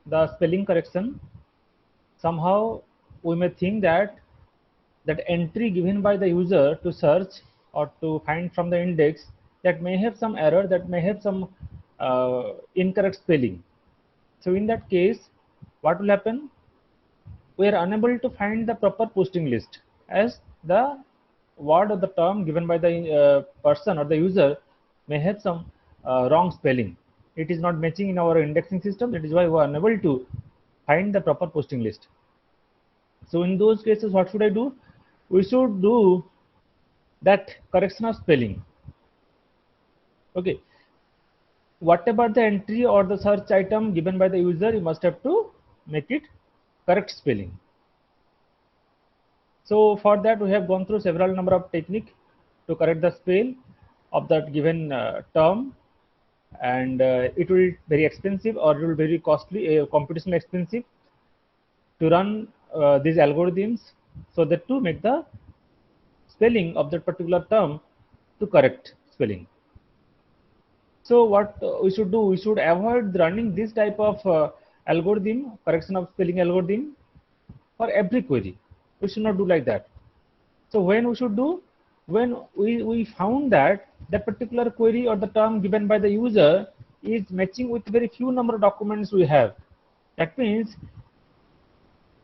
the spelling correction, somehow we may think that that entry given by the user to search or to find from the index, that may have some error, that may have some incorrect spelling. So in that case, what will happen? We are unable to find the proper posting list, as the word or the term given by the person or the user may have some wrong spelling. It is not matching in our indexing system. That is why we are unable to find the proper posting list. So in those cases, what should I do? We should do that correction of spelling. Okay, whatever the entry or the search item given by the user, you must have to make it correct spelling. So for that, we have gone through several number of technique to correct the spell of that given term, and it will very expensive, or it will very costly, computational expensive to run these algorithms, so that to make the spelling of that particular term to correct spelling. So what we should do, we should avoid running this type of algorithm, correction of spelling algorithm, for every query. We should not do like that. So when we should do, when we found that that particular query or the term given by the user is matching with very few number of documents we have. That means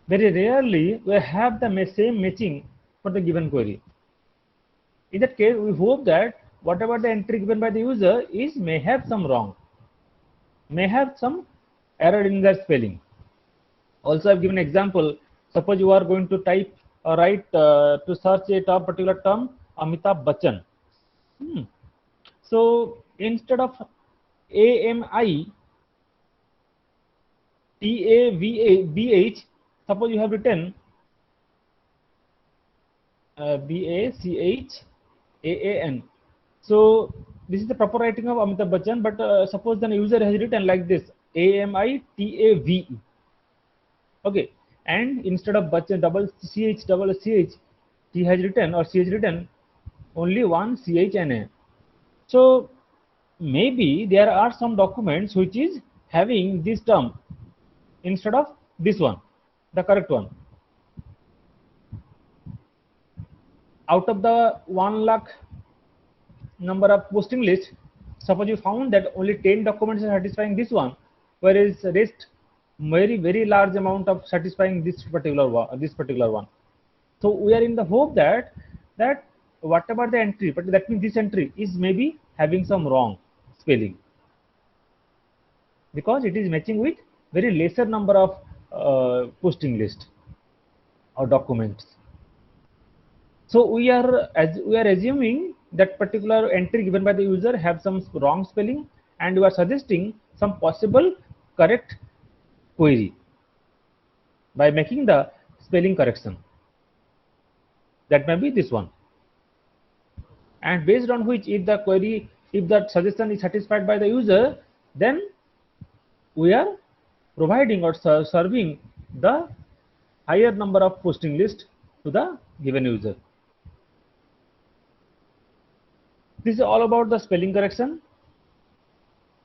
very rarely we have the same matching for the given query. In that case, we hope that whatever the entry given by the user is may have some wrong, may have some error in their spelling. Also, I've given an example. Suppose you are going to type or write to search a particular term, Amitabh Bachchan. So instead of AMI TAVABH, suppose you have written BACHAAN. So this is the proper writing of Amitabh Bachchan, but suppose the user has written like this, AMITAVE. Okay, and instead of Bachchan double CH, he has written, or she has written only one CHNA. So maybe there are some documents which is having this term instead of this one, the correct one. Out of the 1 lakh number of posting list, suppose you found that only 10 documents are satisfying this one, whereas rest very large amount of satisfying this particular one. So we are in the hope that whatever the entry, but that means this entry is maybe having some wrong spelling, because it is matching with very lesser number of posting list or documents. So we are assuming that particular entry given by the user have some wrong spelling, and we are suggesting some possible correct query by making the spelling correction. That may be this one, and based on which, if the query, if that suggestion is satisfied by the user, then we are providing or serving the higher number of posting list to the given user. This is all about the spelling correction.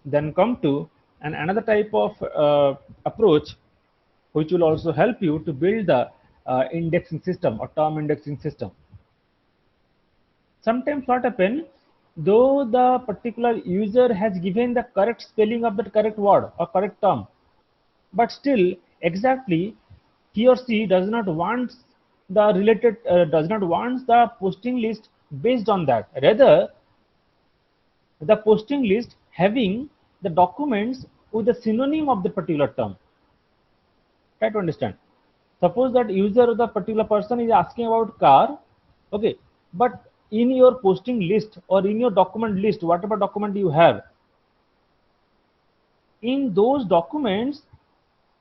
Then come to another type of approach, which will also help you to build the indexing system or term indexing system. Sometimes what happens, though the particular user has given the correct spelling of that correct word or correct term, but still exactly he or she does not want the related does not want the posting list based on that. Rather, the posting list having the documents with the synonym of the particular term. Try to understand. Suppose that user, the particular person, is asking about car, okay, but in your posting list or in your document list, whatever document you have, in those documents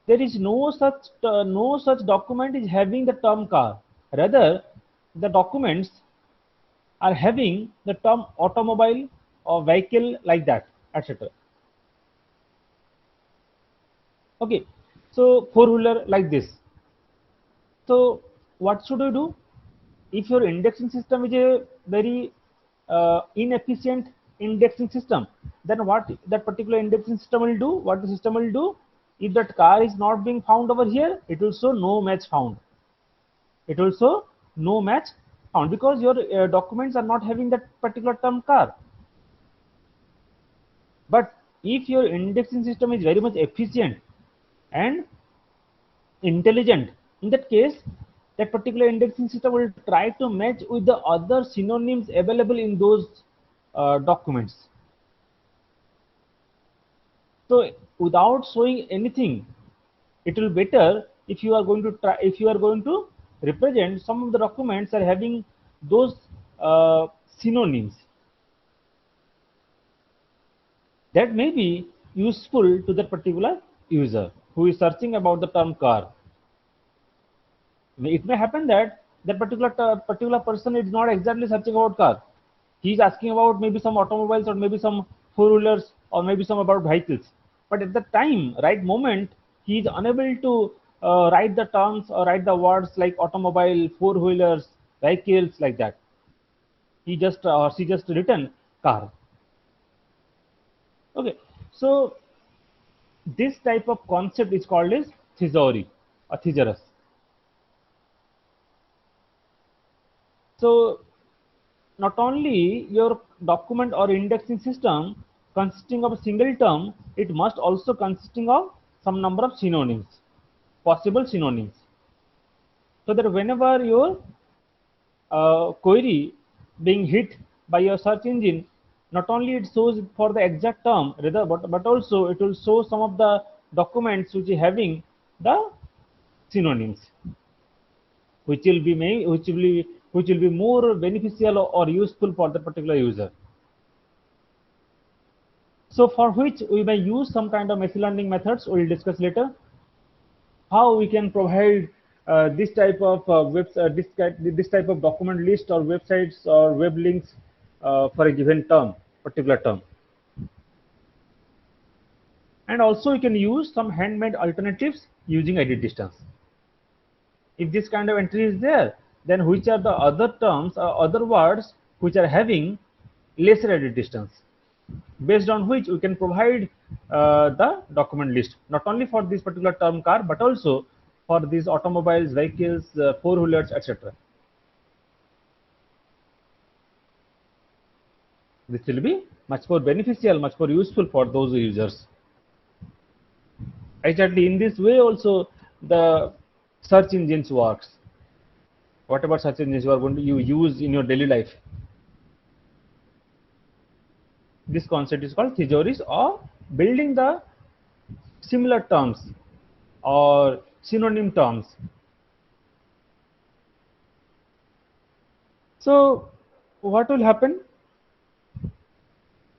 there is no such document is having the term car. Rather, the documents are having the term automobile or vehicle, like that, etc. Okay, so four-wheeler, like this. So what should you do? If your indexing system is a very inefficient indexing system, then what that particular indexing system will do, what the system will do, If that car is not being found over here, it will show no match found. It will show no match found because your documents are not having that particular term car. But if your indexing system is very much efficient and intelligent, in that case, that particular indexing system will try to match with the other synonyms available in those documents. So without showing anything, it will better if you are going to try, if you are going to represent some of the documents are having those synonyms that may be useful to that particular user who is searching about the term car. It may happen that that particular person is not exactly searching about car. He is asking about maybe some automobiles or maybe some four-wheelers or maybe some about vehicles. But at the time, right moment, he is unable to write the terms or write the words like automobile, four-wheelers, vehicles like that. He just or she just written car. Okay, so this type of concept is called as thesauri or thesaurus. So not only your document or indexing system consisting of a single term, it must also consisting of some number of synonyms, possible synonyms, so that whenever your query being hit by your search engine, not only it shows for the exact term, rather, but also it will show some of the documents which is having the synonyms, which will be more beneficial or useful for the particular user. So for which we may use some kind of machine learning methods, we will discuss later. How we can provide this type of this type of document list or websites or web links for a given term, particular term. And also you can use some handmade alternatives using edit distance. If this kind of entry is there, then which are the other terms or other words which are having lesser edit distance, based on which we can provide the document list, not only for this particular term car, but also for these automobiles, vehicles, four-wheelers, etc. This will be much more beneficial, much more useful for those users. Exactly in this way also the search engines works. Whatever search engines you are going to use in your daily life, this concept is called thesaurus, or building the similar terms or synonym terms. So what will happen?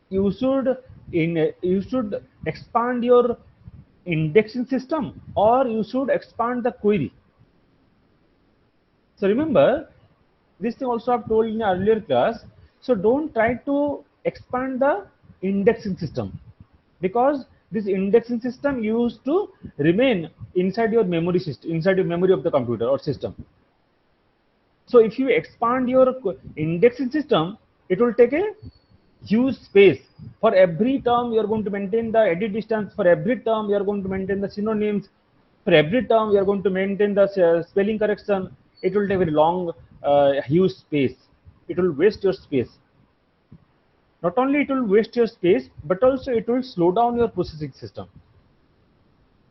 You should expand your indexing system, or you should expand the query. So remember, this thing also I've told in an earlier class. So don't try to expand the indexing system, because this indexing system used to remain inside your memory system, inside your memory of the computer or system. So if you expand your indexing system, it will take a huge space. For every term, you are going to maintain the edit distance. For every term, you are going to maintain the synonyms. For every term, you are going to maintain the spelling correction. It will take a very long, huge space. It will waste your space. Not only it will waste your space, but also it will slow down your processing system.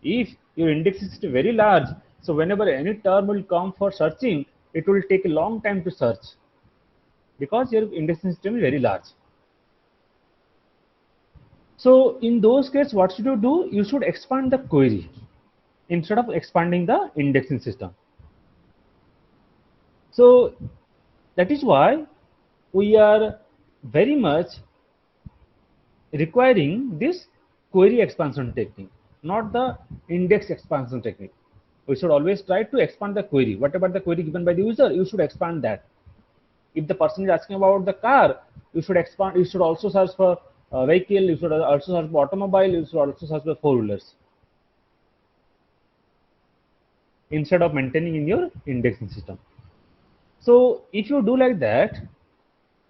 If your index is very large, so whenever any term will come for searching, it will take a long time to search, because your indexing system is very large. So in those cases, what should you do? You should expand the query instead of expanding the indexing system. So that is why we are very much requiring this query expansion technique, not the index expansion technique. We should always try to expand the query. Whatever the query given by the user, you should expand that. If the person is asking about the car, you should expand. You should also search for vehicle. You should also search for automobile. You should also search for four-wheelers, instead of maintaining in your indexing system. So if you do like that,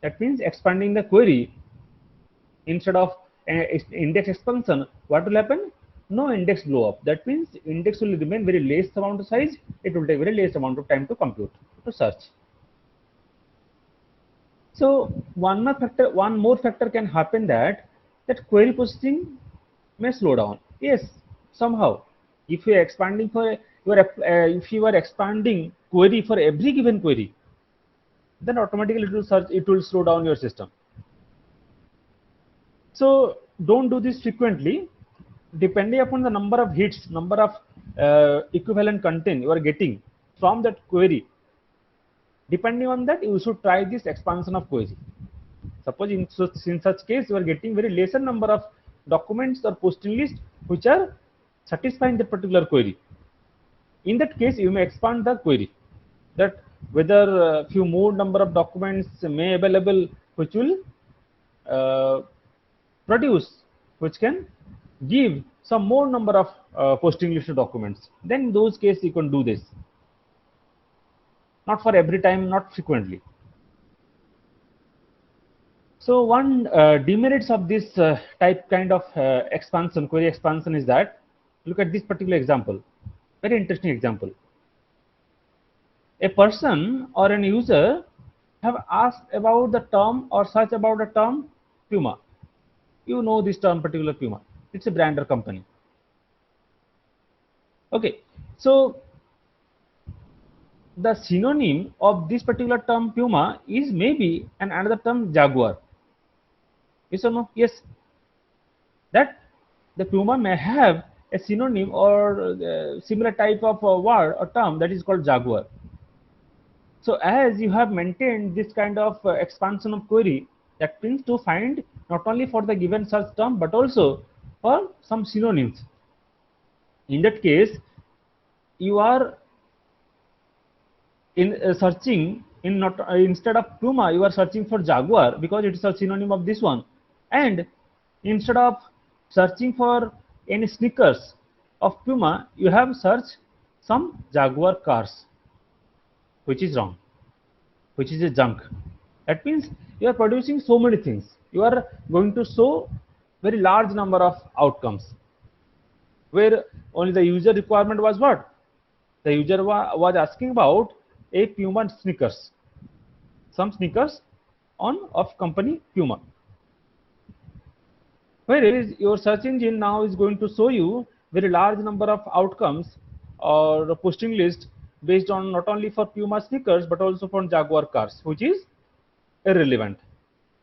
that means expanding the query instead of index expansion. What will happen? no index blow up. That means index will remain very less amount of size. It will take very less amount of time to compute, to search. So one more factor can happen, that query processing may slow down. Yes, somehow. If you are expanding if you are expanding query for every given query, then automatically it will slow down your system. So don't do this frequently. Depending upon the number of hits, number of equivalent content you are getting from that query, depending on that, you should try this expansion of query. Suppose in such case you are getting very lesser number of documents or posting list which are satisfying that particular query. In that case, you may expand the query, that whether few more number of documents may available which will uh, produce, which can give some more number of posting list documents. Then in those cases you can do this, not for every time, not frequently. So one demerits of this kind of expansion, query expansion, is that, look at this particular example, very interesting example. A person or an user have asked about the term or search about a term Puma. You know this term, particular Puma. It's a brand or company. Okay, so the synonym of this particular term Puma is maybe another term Jaguar. Yes or no? Yes. That the Puma may have a synonym or similar type of word or term that is called Jaguar. So as you have maintained this kind of expansion of query, that means to find not only for the given search term but also for some synonyms. In that case, you are in searching in not instead of Puma, you are searching for Jaguar because it is a synonym of this one, and instead of searching for any sneakers of Puma, you have searched some Jaguar cars, which is wrong, which is a junk. That means you are producing so many things. You are going to show very large number of outcomes, where only the user requirement was what? The user was asking about a Puma sneakers, some sneakers of company Puma. Whereas your search engine now is going to show you very large number of outcomes or posting list based on not only for Puma sneakers but also for Jaguar cars, which is irrelevant,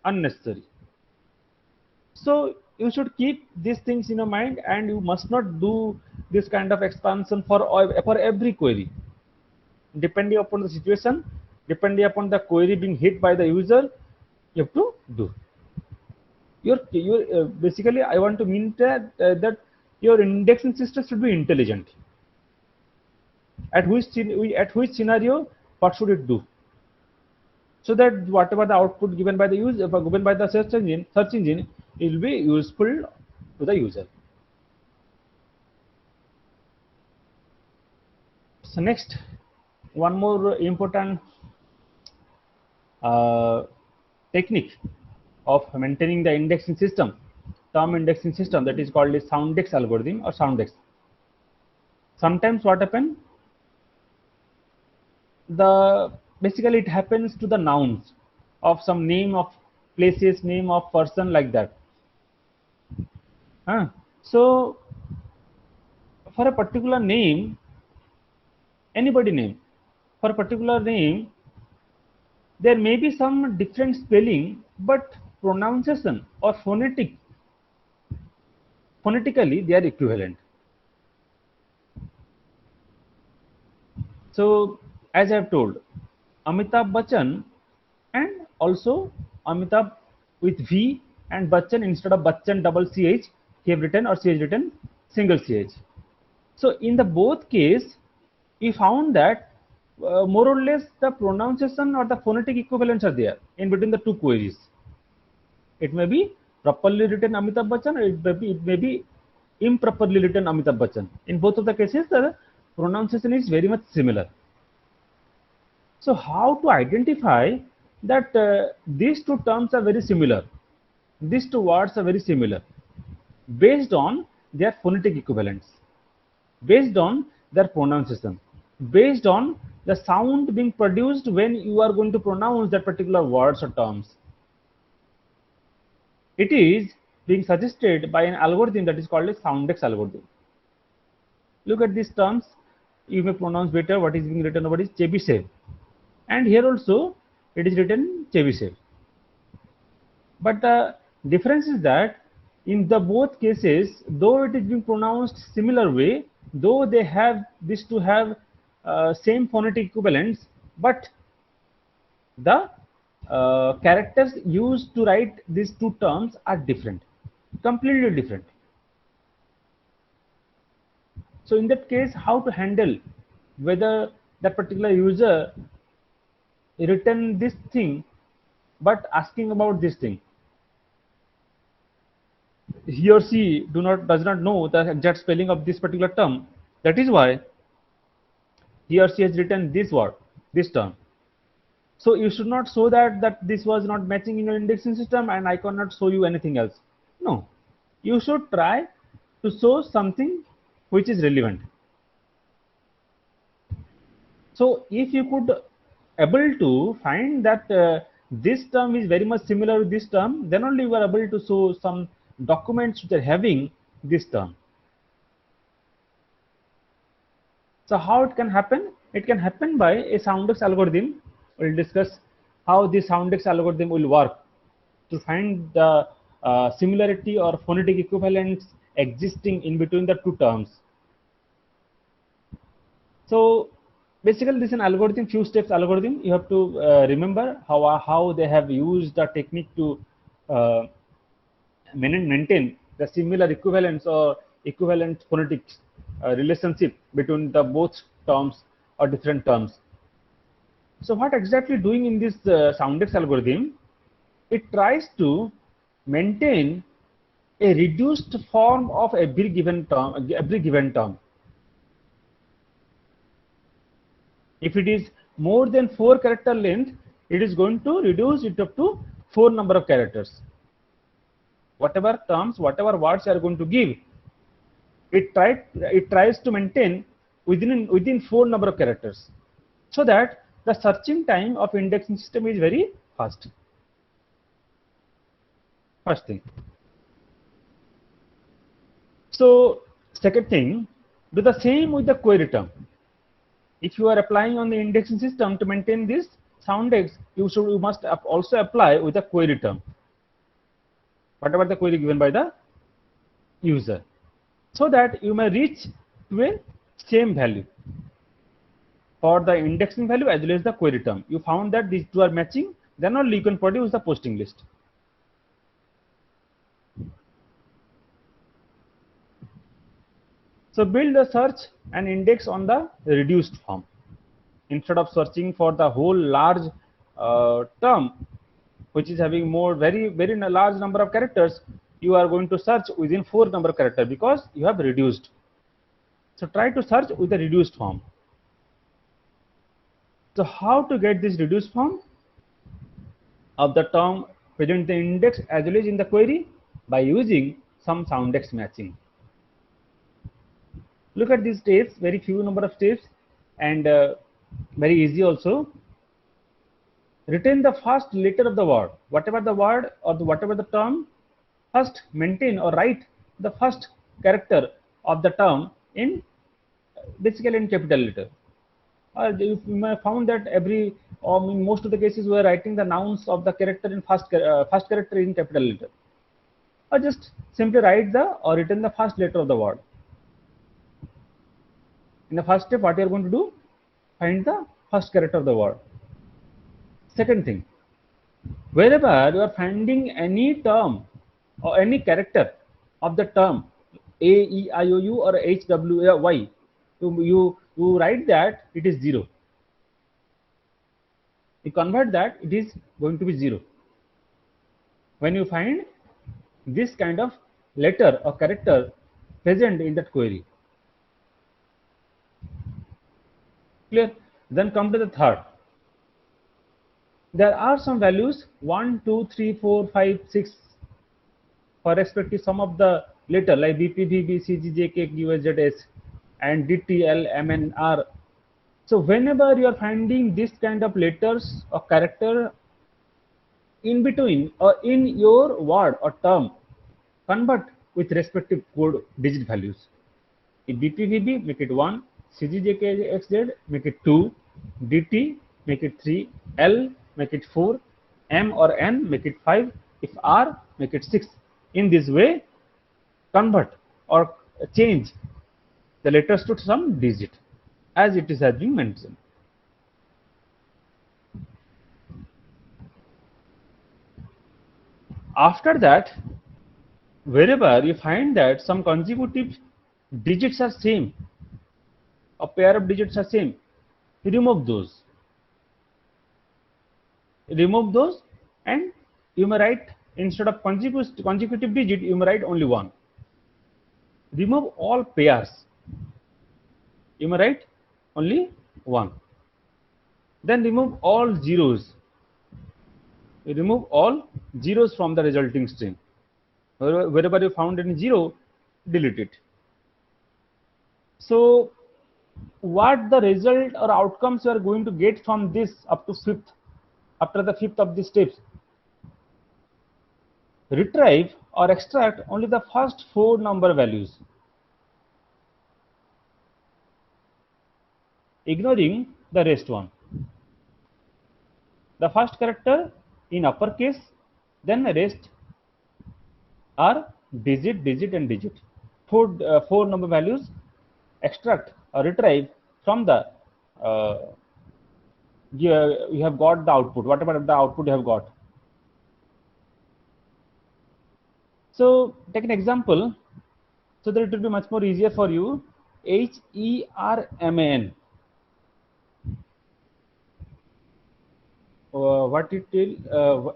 unnecessary. So you should keep these things in your mind, and you must not do this kind of expansion for every query. Depending upon the situation, depending upon the query being hit by the user, you have to do. Your basically, I want to mean that your indexing system should be intelligent. At which scenario, what should it do? So that whatever the output given by the user, given by the search engine, it will be useful to the user. So next, one more important technique of maintaining the indexing system, term indexing system, that is called the Soundex algorithm or Soundex. Sometimes what happens, basically it happens to the nouns of some name of places, name of person, like that. So for a particular name, anybody name, for a particular name, there may be some different spelling, but pronunciation or phonetically they are equivalent. So as I have told, Amitabh Bachchan and also Amitabh with V and Bachchan instead of Bachchan double CH, he have written, or she has written single CH. So in the both case, we found that more or less the pronunciation or the phonetic equivalents are there in between the two queries. It may be properly written Amitabh Bachchan, or it may be improperly written Amitabh Bachchan. In both of the cases, the pronunciation is very much similar. So how to identify that these two terms are very similar, these two words are very similar? Based on their phonetic equivalents, based on their pronunciation, based on the sound being produced when you are going to pronounce that particular words or terms. It is being suggested by an algorithm that is called a Soundex algorithm. Look at these terms. You may pronounce better what is being written over is Chebyshev, and here also it is written Chebyshev. But the difference is that in the both cases, though it is being pronounced similar way, though they have this to have same phonetic equivalents, but the characters used to write these two terms are different, completely different. So in that case, how to handle whether that particular user written this thing but asking about this thing, he or she does not know the exact spelling of this particular term. That is why he or she has written this word, this term. So you should not show that this was not matching in your indexing system and I cannot show you anything else. No, you should try to show something which is relevant. So if you could able to find that this term is very much similar to this term, then only you are able to show some documents which are having this term. So how it can happen? It can happen by a Soundex algorithm. We'll discuss how this Soundex algorithm will work to find the similarity or phonetic equivalents existing in between the two terms. So basically this is an algorithm, few steps algorithm. You have to remember how they have used the technique to maintain the similar equivalence or equivalent phonetic relationship between the both terms or different terms. So what exactly doing in this Soundex algorithm? It tries to maintain a reduced form of every given term. If it is more than 4 character length, it is going to reduce it up to 4 number of characters. Whatever terms, whatever words you are going to give, it tries to maintain within 4 number of characters, so that the searching time of indexing system is very fast. First thing. So second thing, do the same with the query term. If you are applying on the indexing system to maintain this Soundex, you must also apply with a query term, whatever the query given by the user, so that you may reach to a same value for the indexing value as well as the query term. You found that these two are matching, then only you can produce the posting list. So build a search and index on the reduced form. Instead of searching for the whole large term which is having very large number of characters, you are going to search within 4 number of characters because you have reduced. So try to search with the reduced form. So how to get this reduced form of the term present in the index as well as in the query? By using some Soundex matching. Look at these steps, very few number of steps and very easy also. Retain the first letter of the word, whatever the word or whatever the term, first maintain or write the first character of the term in basically in capital letter. You may have found that in most of the cases we are writing the nouns of the character in first character in capital letter. Or just simply write or retain the first letter of the word. In the first step, what you are going to do? Find the first character of the word. Second thing, wherever you are finding any term or any character of the term A, E, I, O, U or H, W, A, Y, you write that it is 0. You convert that, it is going to be 0. When you find this kind of letter or character present in that query. Clear? Then come to the third. There are some values 1, 2, 3, 4, 5, 6 for respective some of the letter like BP, VB, CG, JK, QS, ZS, and DT, L, M, N, R. So whenever you are finding this kind of letters or character in between or in your word or term, convert with respective code digit values. If BPVB, make it 1, CGJKXZ, make it 2, DT, make it 3, L, make it 4, M or N, make it 5, if R, make it 6. In this way, convert or change the letters to some digit as it has been mentioned. After that, wherever you find that some consecutive digits are same, a pair of digits are same, you remove those. Remove those, and you may write, instead of consecutive digit, you may write only one. Remove all pairs, you may write only one. Then remove all zeros. You remove all zeros from the resulting string. Wherever you found any zero, delete it. So what the result or outcomes you are going to get from this up to fifth, after the fifth of the steps? Retrieve or extract only the first 4 number values, ignoring the rest one. The first character in uppercase, then the rest are digit, digit, and digit. 4 number values, extract or retrieve from the you have got the output, whatever the output you have got. So take an example so that it will be much more easier for you. HERMAN. What it will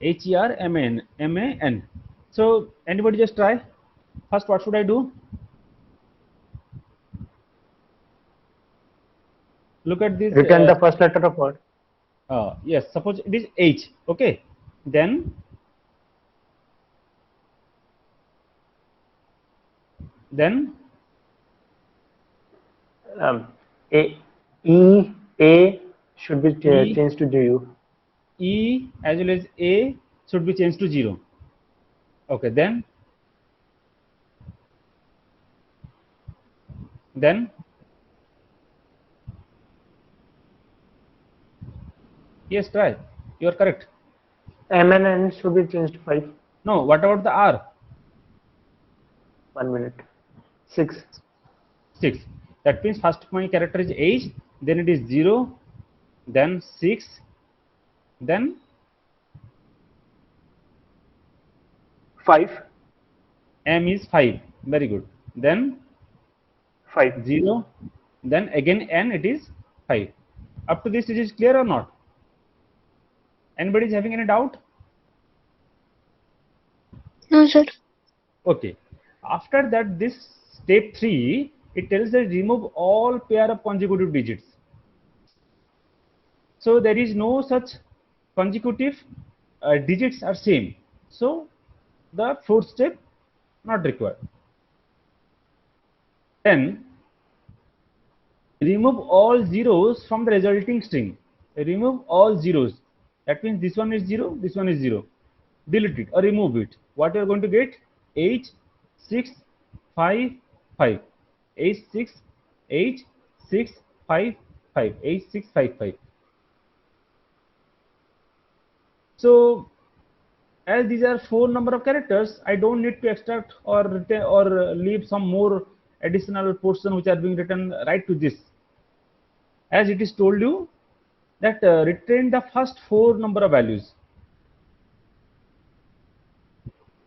HERMAN. HERMAN. So anybody just try. First, what should I do? Look at this. Return the first letter of word. Yes, suppose it is H. Okay. Then A should be changed to 0. E as well as A should be changed to 0. Okay, then yes, try. You are correct. M and N should be changed to 5. No, what about the R? 1 minute. 6. That means first my character is H, then it is 0, then 6, then 5. M is 5. Very good. Then 5. 0, then again N, it is 5. Up to this, it is clear or not? Anybody is having any doubt? No, sir. Okay. After that, this step 3, it tells that remove all pair of consecutive digits. So there is no such consecutive digits are same. So the fourth step not required. Then remove all zeros from the resulting string. Remove all zeros. That means this one is 0, this one is 0. Delete it or remove it. What you are going to get? H 6 5 5. H 6 H 6 5 5. H 6 5 5. So as these are 4 number of characters, I don't need to extract or retain or leave some more additional portion which are being written right to this. As it is told you that retain the first 4 number of values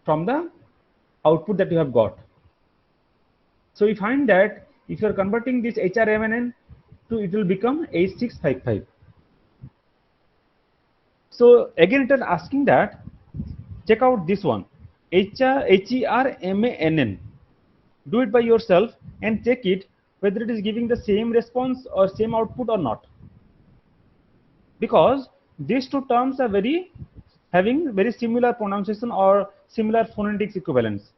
from the output that you have got. So you find that if you are converting this HRMNN to, it will become H655. So again it is asking that, check out this one, HERMANN. Do it by yourself and check it whether it is giving the same response or same output or not. Because these two terms are very having very similar pronunciation or similar phonetics equivalence.